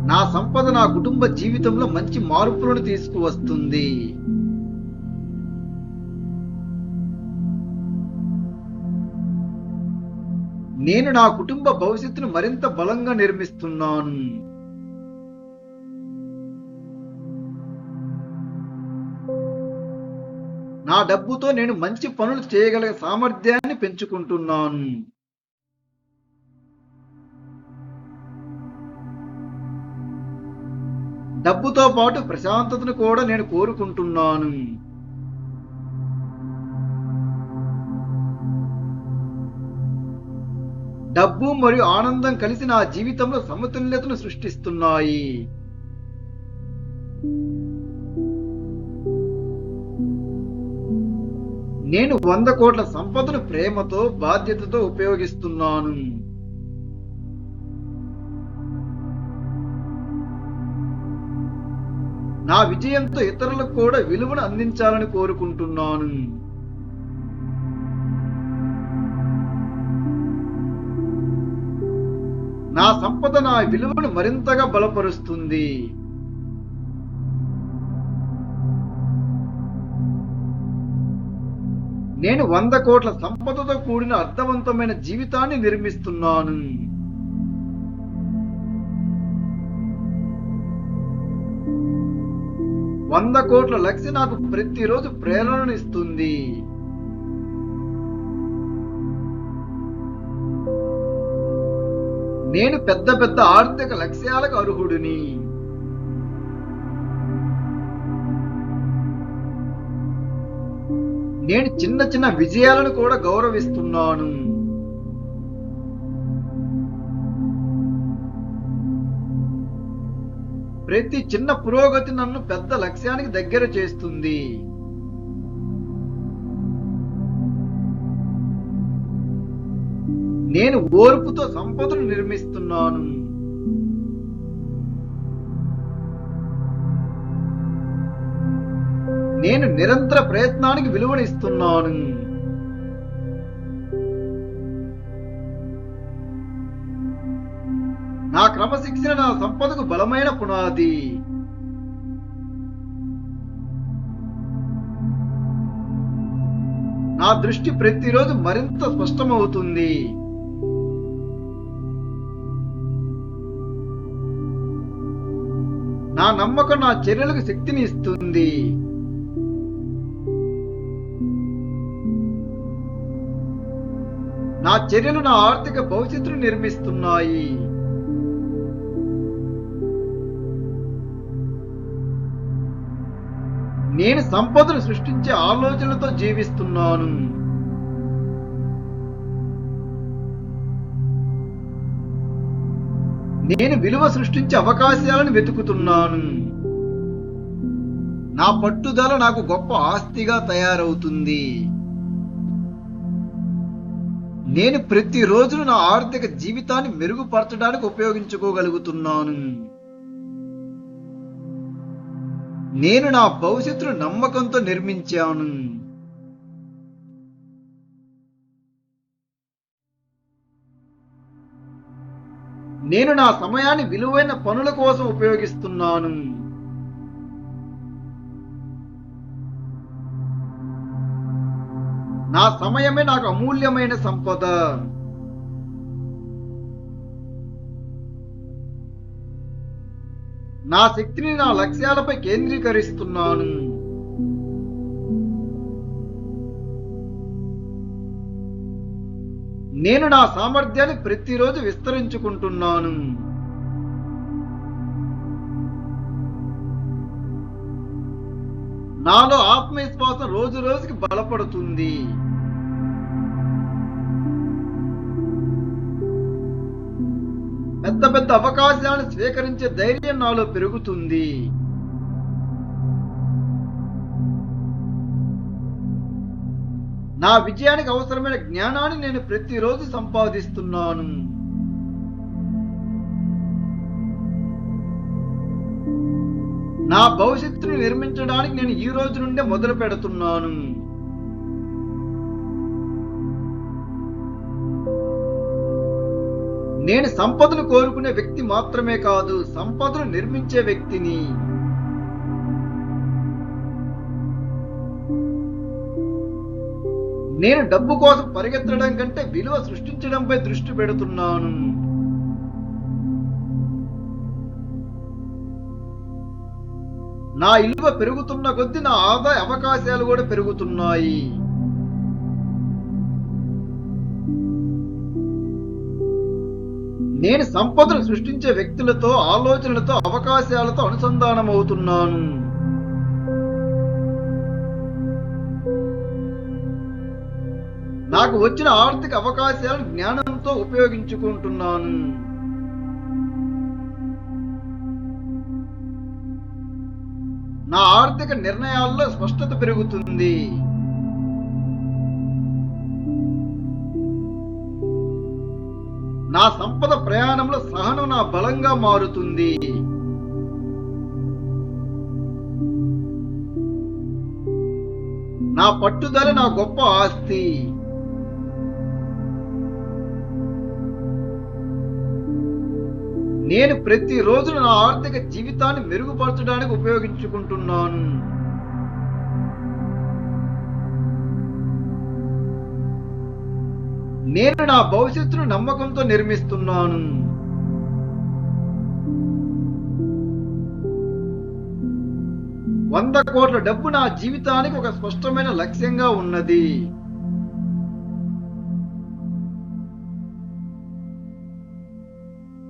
S1: నా సంపద నా కుటుంబ జీవితంలో మంచి మార్పులను తీసుకువస్తుంది. నేను నా కుటుంబ భవిష్యత్తును మరింత బలంగా నిర్మిస్తున్నాను. నా డబ్బుతో నేను మంచి పనులు చేయగల సామర్థ్యాన్ని పెంచుకుంటున్నాను. డబ్బుతో పాటు ప్రశాంతతను కూడా నేను కోరుకుంటున్నాను. డబ్బు మరియు ఆనందం కలిసి నా జీవితంలో సమతుల్యతను సృష్టిస్తున్నాయి. నేను 100 కోట్ల సంపదను ప్రేమతో, బాధ్యతతో ఉపయోగిస్తున్నాను. నా విజయంతో ఇతరులకు కూడా విలువను అందించాలని కోరుకుంటున్నాను. నా సంపద నా విలువను మరింతగా బలపరుస్తుంది. నేను 100 కోట్ల సంపదతో కూడిన అర్థవంతమైన జీవితాన్ని నిర్మిస్తున్నాను. 100 కోట్ల లక్ష్యం నాకు ప్రతిరోజు ప్రేరణనిస్తుంది. నేను పెద్ద పెద్ద ఆర్థిక లక్ష్యాలకు అర్హుడిని. నేను చిన్న చిన్న విజయాలను కూడా గౌరవిస్తున్నాను. ప్రతి చిన్న పురోగతి నన్ను పెద్ద లక్ష్యానికి దగ్గర చేస్తుంది. నేను ఓర్పుతో సంపదను నిర్మిస్తున్నాను. నేను నిరంతర ప్రయత్నానికి విలువనిస్తున్నాను. నా క్రమశిక్షణ నా సంపదకు బలమైన పునాది. నా దృష్టి ప్రతిరోజు మరింత స్పష్టమవుతుంది. నా నమ్మకం నా చర్యలకు శక్తిని ఇస్తుంది. నా చర్యలు నా ఆర్థిక భవిష్యత్తును నిర్మిస్తున్నాయి. నేను సంపదను సృష్టించే ఆలోచనలతో జీవిస్తున్నాను. నేను విలువ సృష్టించే అవకాశాలను వెతుకుతున్నాను. నా పట్టుదల నాకు గొప్ప ఆస్తిగా తయారవుతుంది. నేను ప్రతిరోజు నా ఆర్థిక జీవితాన్ని మెరుగుపరచడానికి ఉపయోగించుకోగలుగుతున్నాను. నేను నా భవిష్యత్తును నమ్మకంతో నిర్మించాను. నేను నా సమయాన్ని విలువైన పనుల కోసం ఉపయోగిస్తున్నాను. నా సమయమే నాకు అమూల్యమైన సంపద. నా శక్తిని నా లక్ష్యాలపై కేంద్రీకరిస్తున్నాను. నేను నా సామర్థ్యాన్ని ప్రతిరోజు విస్తరించుకుంటున్నాను. నాలో ఆత్మవిశ్వాసం రోజు రోజుకి బలపడుతుంది. పెద్ద పెద్ద అవకాశాలను స్వీకరించే ధైర్యం నాలో పెరుగుతుంది. నా విజయానికి అవసరమైన జ్ఞానాన్ని నేను ప్రతిరోజు సంపాదిస్తున్నాను. నా భవిష్యత్తును నిర్మించడానికి నేను ఈ రోజు నుండే మొదలు పెడుతున్నాను. నేను సంపదను కోరుకునే వ్యక్తి మాత్రమే కాదు, సంపదను నిర్మించే వ్యక్తిని. నేను డబ్బు కోసం పరిగెత్తడం కంటే విలువ సృష్టించడంపై దృష్టి పెడుతున్నాను. నా విలువ పెరుగుతున్న కొద్దీ నా ఆదాయ అవకాశాలు కూడా పెరుగుతున్నాయి. నేను సంపదను సృష్టించే వ్యక్తులతో, ఆలోచనలతో, అవకాశాలతో అనుసంధానమవుతున్నాను. నాకు వచ్చిన ఆర్థిక అవకాశాలను జ్ఞానంతో ఉపయోగించుకుంటున్నాను. నా ఆర్థిక నిర్ణయాల్లో స్పష్టత పెరుగుతుంది. నా సంపద ప్రయాణంలో సహనం నా బలంగా మారుతుంది. నా పట్టుదల నా గొప్ప ఆస్తి. నేను ప్రతిరోజు నా ఆర్థిక జీవితాన్ని మెరుగుపరచడానికి ఉపయోగించుకుంటున్నాను. నేను నా భవిష్యత్తును నమ్మకంతో నిర్మిస్తున్నాను. 100 కోట్ల డబ్బు నా జీవితానికి ఒక స్పష్టమైన లక్ష్యంగా ఉన్నది.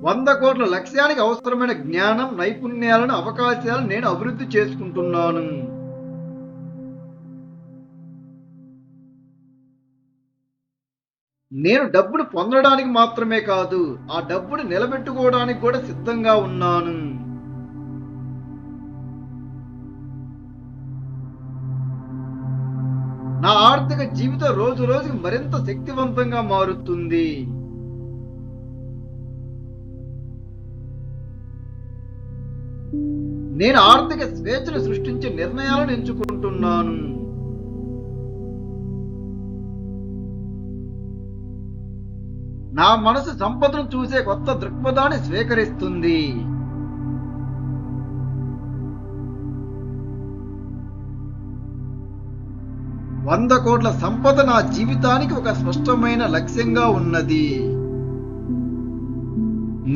S1: 100 కోట్ల లక్ష్యానికి అవసరమైన జ్ఞానం, నైపుణ్యాలను, అవకాశాలను నేను అభివృద్ధి చేసుకుంటున్నాను. నేను డబ్బును పొందడానికి మాత్రమే కాదు, ఆ డబ్బును నిలబెట్టుకోవడానికి కూడా సిద్ధంగా ఉన్నాను. నా ఆర్థిక జీవితం రోజు రోజుకి మరింత శక్తివంతంగా మారుతుంది. నేను ఆర్థిక స్వేచ్ఛను సృష్టించే నిర్ణయాలను ఎంచుకుంటున్నాను. నా మనసు సంపదను చూసే కొత్త దృక్పథాన్ని స్వీకరిస్తుంది. వంద కోట్ల సంపద నా జీవితానికి ఒక స్పష్టమైన లక్ష్యంగా ఉన్నది.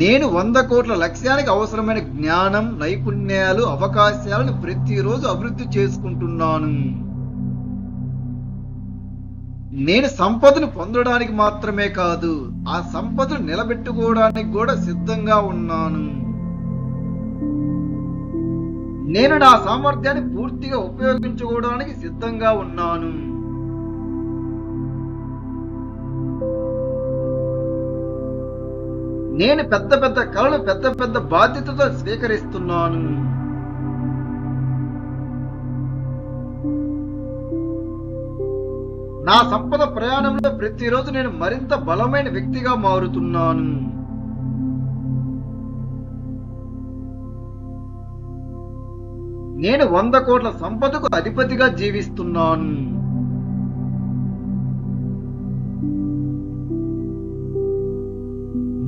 S1: నేను 100 కోట్ల లక్ష్యానికి అవసరమైన జ్ఞానం, నైపుణ్యాలు, అవకాశాలను ప్రతిరోజు అభివృద్ధి చేసుకుంటున్నాను. నేను సంపదను పొందడానికి మాత్రమే కాదు, ఆ సంపదను నిలబెట్టుకోవడానికి కూడా సిద్ధంగా ఉన్నాను. నేను నా సామర్థ్యాన్ని పూర్తిగా ఉపయోగించుకోవడానికి సిద్ధంగా ఉన్నాను. నేను పెద్ద పెద్ద కళలు, పెద్ద పెద్ద బాధ్యతతో స్వీకరిస్తున్నాను. నా సంపద ప్రయాణంలో ప్రతిరోజు నేను మరింత బలమైన వ్యక్తిగా మారుతున్నాను. నేను 100 కోట్ల సంపదకు అధిపతిగా జీవిస్తున్నాను.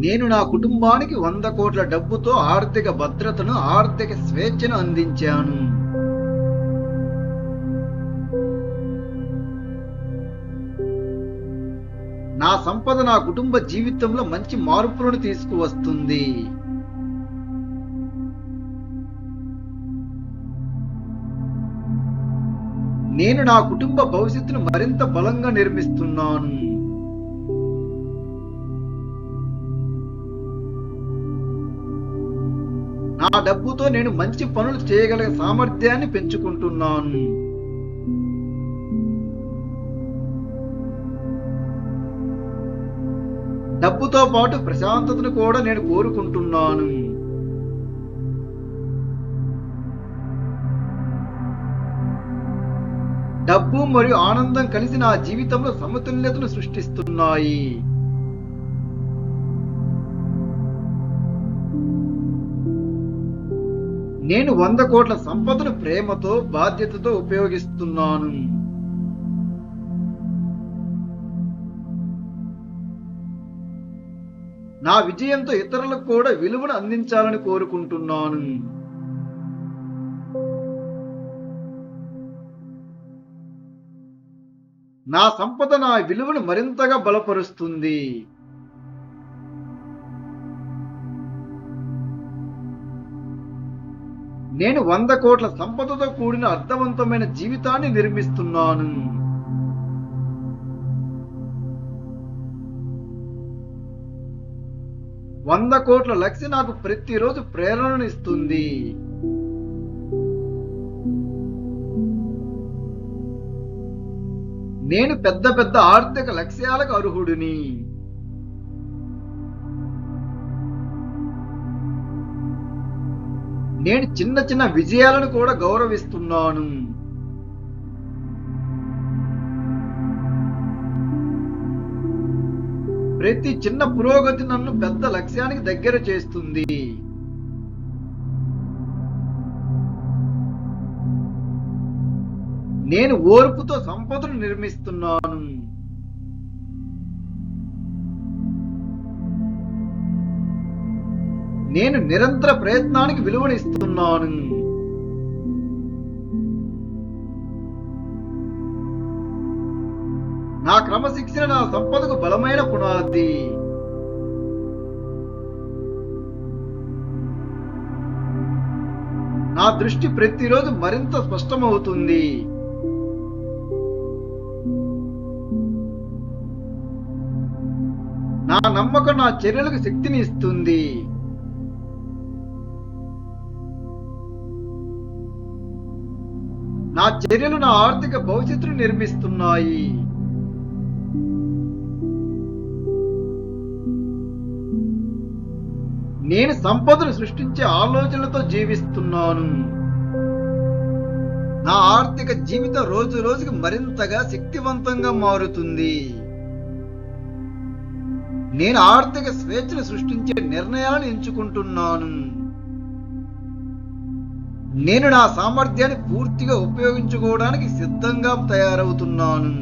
S1: నేను నా కుటుంబానికి 100 కోట్ల డబ్బుతో ఆర్థిక భద్రతను, ఆర్థిక స్వేచ్ఛను అందించాను. నా సంపద నా కుటుంబ జీవితంలో మంచి మార్పులను తీసుకువస్తుంది. నేను నా కుటుంబ భవిష్యత్తును మరింత బలంగా నిర్మిస్తున్నాను. నా డబ్బుతో నేను మంచి పనులు చేయగల సామర్థ్యాన్ని పెంచుకుంటున్నాను. డబ్బుతో పాటు ప్రశాంతతను కూడా నేను కోరుకుంటున్నాను. డబ్బు మరియు ఆనందం కలిసి నా జీవితంలో సమతుల్యతను సృష్టిస్తున్నాయి. నేను 100 కోట్ల సంపదను ప్రేమతో, బాధ్యతతో ఉపయోగిస్తున్నాను. నా విజయంతో ఇతరులకు కూడా విలువను అందించాలని కోరుకుంటున్నాను. నా సంపద నా విలువను మరింతగా బలపరుస్తుంది. నేను 100 కోట్ల సంపదతో కూడిన అర్థవంతమైన జీవితాన్ని నిర్మిస్తున్నాను. వంద కోట్ల లక్ష్యం నాకు ప్రతిరోజు ప్రేరణను ఇస్తుంది. నేను పెద్ద పెద్ద ఆర్థిక లక్ష్యాలకు అర్హుడిని. నేను చిన్న చిన్న విజయాలను కూడా గౌరవిస్తున్నాను. ప్రతి చిన్న పురోగతి నన్ను పెద్ద లక్ష్యానికి దగ్గర చేస్తుంది. నేను ఓర్పుతో సంపదను నిర్మిస్తున్నాను. నేను నిరంతర ప్రయత్నానికి విలువనిస్తున్నాను. నా క్రమశిక్షణ నా సంపదకు బలమైన పునాది. నా దృష్టి ప్రతిరోజు మరింత స్పష్టమవుతుంది. నా నమ్మకం నా చర్యలకు శక్తిని ఇస్తుంది. నా చర్యలు నా ఆర్థిక భవిష్యత్తును నిర్మిస్తున్నాయి. నేను సంపదను సృష్టించే ఆలోచనలతో జీవిస్తున్నాను. నా ఆర్థిక జీవితం రోజు రోజుకి మరింతగా శక్తివంతంగా మారుతుంది. నేను ఆర్థిక స్వేచ్ఛను సృష్టించే నిర్ణయాలను ఎంచుకుంటున్నాను. నేను నా సామర్థ్యాన్ని పూర్తిగా ఉపయోగించుకోవడానికి సిద్ధంగా తయారవుతున్నాను.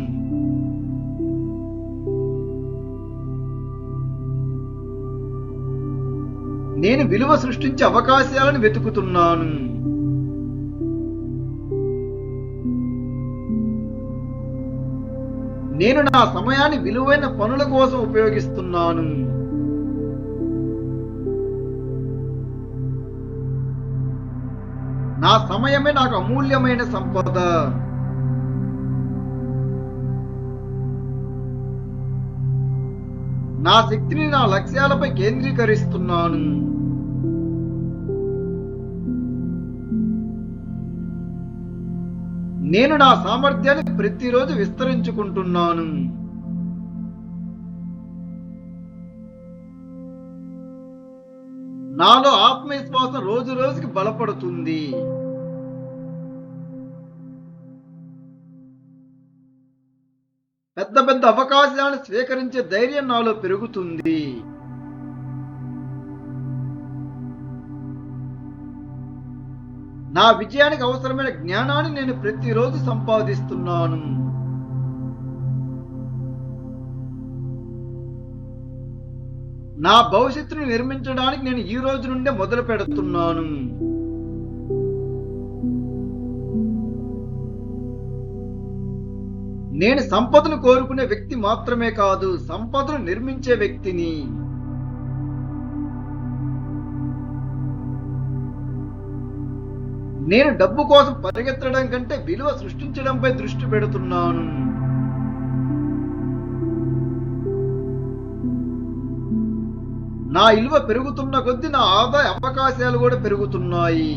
S1: నేను విలువ సృష్టించే అవకాశాలను వెతుకుతున్నాను. నేను నా సమయాన్ని విలువైన పనుల కోసం ఉపయోగిస్తున్నాను. నా సమయమే నాకు అమూల్యమైన సంపద. నా శక్తిని నా లక్ష్యాలపై కేంద్రీకరిస్తున్నాను. నేను నా సామర్థ్యాన్ని ప్రతిరోజు విస్తరించుకుంటున్నాను. నాలో ఆత్మవిశ్వాసం రోజు రోజుకి బలపడుతుంది. పెద్ద పెద్ద అవకాశాలను స్వీకరించే ధైర్యం నాలో పెరుగుతుంది. నా విజయానికి అవసరమైన జ్ఞానాన్ని నేను ప్రతిరోజు సంపాదిస్తున్నాను. నా భవిష్యత్తును నిర్మించడానికి నేను ఈ రోజు నుండే మొదలు పెడుతున్నాను. నేను సంపదను కోరుకునే వ్యక్తి మాత్రమే కాదు, సంపదను నిర్మించే వ్యక్తిని. నేను డబ్బు కోసం పరిగెత్తడం కంటే విలువ సృష్టించడంపై దృష్టి పెడుతున్నాను. నా విలువ పెరుగుతున్న కొద్దీ నా ఆదాయ అవకాశాలు కూడా పెరుగుతున్నాయి.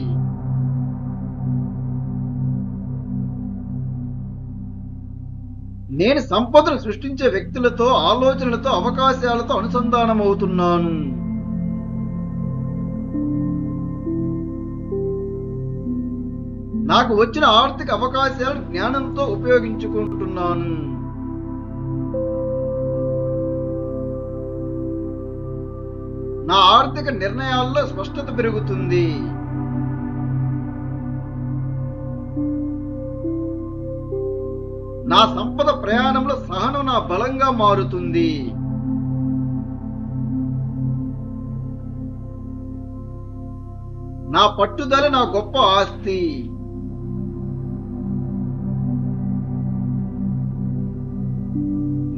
S1: నేను సంపదను సృష్టించే వ్యక్తులతో, ఆలోచనలతో, అవకాశాలతో అనుసంధానమవుతున్నాను. నాకు వచ్చిన ఆర్థిక అవకాశాలను జ్ఞానంతో ఉపయోగించుకుంటున్నాను. నా ఆర్థిక నిర్ణయాల్లో స్పష్టత పెరుగుతుంది. నా సంపద ప్రయాణంలో సహనం నా బలంగా మారుతుంది. నా పట్టుదల నా గొప్ప ఆస్తి.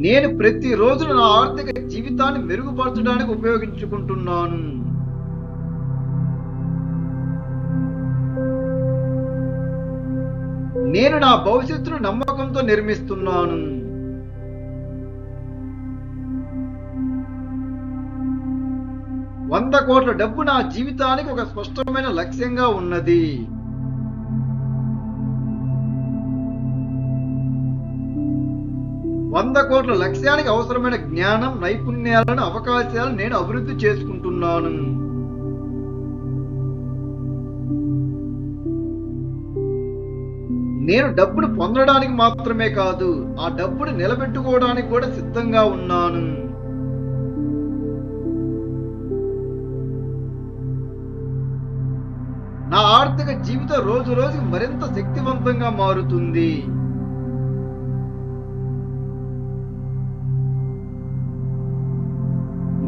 S1: నేను ప్రతిరోజు నా ఆర్థిక జీవితాన్ని మెరుగుపరచడానికి ఉపయోగించుకుంటున్నాను. నేను నా భవిష్యత్తును నమ్మకంతో నిర్మిస్తున్నాను. $100 కోట్ల డబ్బు నా జీవితానికి ఒక స్పష్టమైన లక్ష్యంగా ఉన్నది. $100 కోట్ల లక్ష్యానికి అవసరమైన జ్ఞానం, నైపుణ్యాలను, అవకాశాలను నేను అభివృద్ధి చేసుకుంటున్నాను. నేను డబ్బును పొందడానికి మాత్రమే కాదు, ఆ డబ్బును నిలబెట్టుకోవడానికి కూడా సిద్ధంగా ఉన్నాను. నా ఆర్థిక జీవితం రోజు రోజుకి మరింత శక్తివంతంగా మారుతుంది.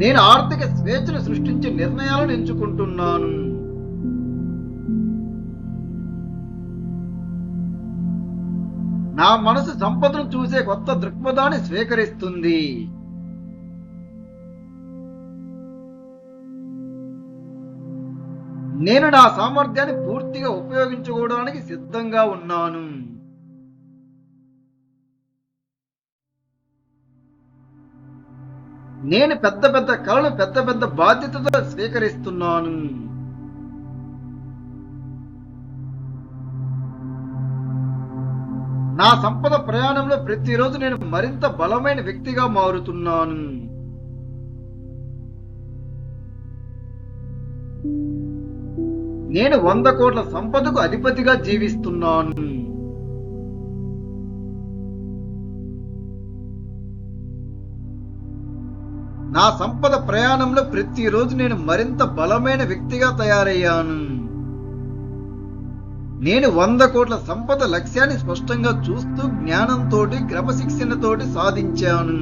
S1: నేను ఆర్థిక స్వేచ్ఛను సృష్టించే నిర్ణయాలను ఎంచుకుంటున్నాను. నా మనసు సంపదను చూసే కొత్త దృక్పథాన్ని స్వీకరిస్తుంది. నేను నా సామర్థ్యాన్ని పూర్తిగా ఉపయోగించుకోవడానికి సిద్ధంగా ఉన్నాను. నేను పెద్ద పెద్ద కళలు, పెద్ద పెద్ద బాధ్యతతో స్వీకరిస్తున్నాను. నా సంపద ప్రయాణంలో ప్రతిరోజు నేను మరింత బలమైన వ్యక్తిగా మారుతున్నాను. నేను 100 కోట్ల సంపదకు అధిపతిగా జీవిస్తున్నాను. నా సంపద ప్రయాణంలో ప్రతిరోజు నేను మరింత బలమైన వ్యక్తిగా తయారయ్యాను. నేను 100 కోట్ల సంపద లక్ష్యాన్ని స్పష్టంగా చూస్తూ జ్ఞానంతోటి, క్రమశిక్షణతోటి సాధించాను.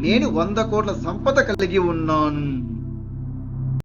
S1: నేను 100 కోట్ల సంపద కలిగి ఉన్నాను.